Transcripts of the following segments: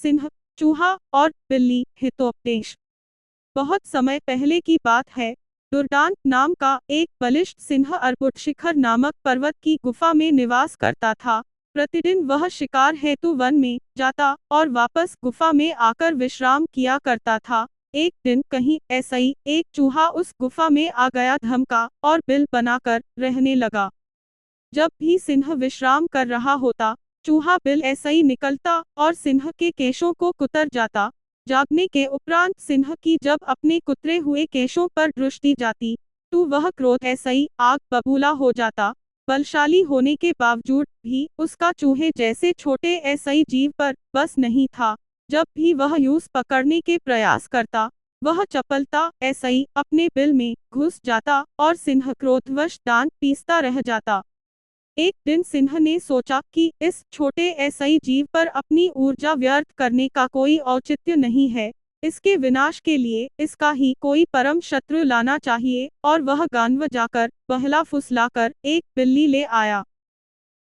सिंह, चूहा और बिल्ली। हितोपदेश। बहुत समय पहले की बात है। दुर्दांत नाम का एक बलिष्ठ सिंह अर्बुद शिखर नामक पर्वत की गुफा में निवास करता था। प्रतिदिन वह शिकार हेतु वन में जाता और वापस गुफा में आकर विश्राम किया करता था। एक दिन कहीं ऐसा ही एक चूहा उस गुफा में आ गया, धमका और बिल बनाकर रहने लगा। जब भी सिंह विश्राम कर रहा होता, चूहा बिल ऐसा ही निकलता और सिंह के केशों को कुतर जाता। जागने के उपरांत सिंह की जब अपने कुतरे हुए केशों पर दृष्टि जाती, तो वह क्रोध ऐसा ही आग बबूला हो जाता। बलशाली होने के बावजूद भी उसका चूहे जैसे छोटे ऐसा ही जीव पर बस नहीं था। जब भी वह यूस पकड़ने के प्रयास करता, वह चपलता ऐसा ही अपने बिल में घुस जाता और सिंह क्रोधवश दांत पीसता रह जाता। एक दिन सिंह ने सोचा कि इस छोटे ऐसे जीव पर अपनी ऊर्जा व्यर्थ करने का कोई औचित्य नहीं है। इसके विनाश के लिए इसका ही कोई परम शत्रु लाना चाहिए, और वह गांव जाकर बहला फुसलाकर एक बिल्ली ले आया।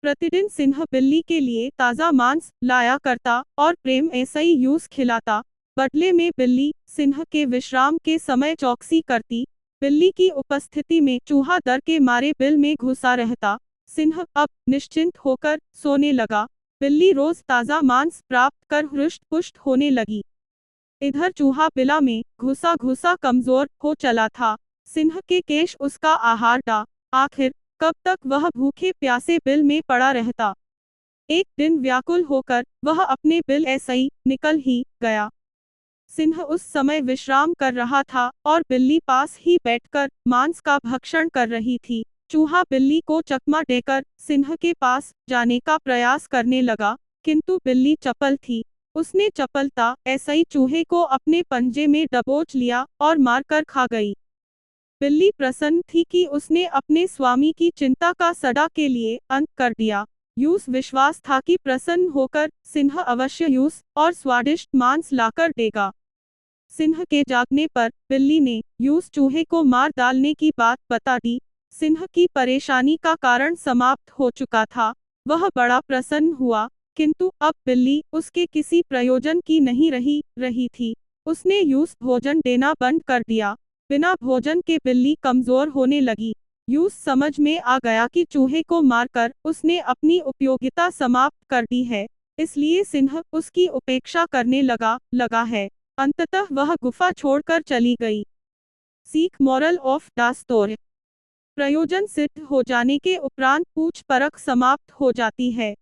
प्रतिदिन सिंह बिल्ली के लिए ताज़ा मांस लाया करता और प्रेम ऐसा ही यूस खिलाता। बदले में बिल्ली सिंह के विश्राम के समय चौकसी करती। बिल्ली की उपस्थिति में चूहा डर के मारे बिल में घुसा रहता। सिंह अब निश्चिंत होकर सोने लगा। बिल्ली रोज ताज़ा मांस प्राप्त कर हृष्ट पुष्ट होने लगी। इधर चूहा बिला में घुसा घुसा कमजोर हो चला था। सिंह के केश उसका आहार था। आखिर कब तक वह भूखे प्यासे बिल में पड़ा रहता। एक दिन व्याकुल होकर वह अपने बिल ऐसा ही निकल ही गया। सिंह उस समय विश्राम कर रहा था और बिल्ली पास ही बैठकर मांस का भक्षण कर रही थी। चूहा बिल्ली को चकमा देकर सिंह के पास जाने का प्रयास करने लगा, किंतु बिल्ली चपल थी। उसने चपलता ऐसा ही चूहे को अपने पंजे में दबोच लिया और मारकर खा गई। बिल्ली प्रसन्न थी कि उसने अपने स्वामी की चिंता का सदा के लिए अंत कर दिया। यूस विश्वास था कि प्रसन्न होकर सिंह अवश्य यूस और स्वादिष्ट मांस लाकर देगा। सिंह के जागने पर बिल्ली ने यूस चूहे को मार डालने की बात बता दी। सिंह की परेशानी का कारण समाप्त हो चुका था। वह बड़ा प्रसन्न हुआ, किंतु अब बिल्ली उसके किसी प्रयोजन की नहीं रही थी। उसने यूस भोजन देना बंद कर दिया। बिना भोजन के बिल्ली कमजोर होने लगी। यूस समझ में आ गया कि चूहे को मारकर उसने अपनी उपयोगिता समाप्त कर दी है, इसलिए सिंह उसकी उपेक्षा करने लगा है। अंततः वह गुफा छोड़कर चली गई। सीख मोरल ऑफ द स्टोरी। प्रयोजन सिद्ध हो जाने के उपरांत पूछ परख समाप्त हो जाती है।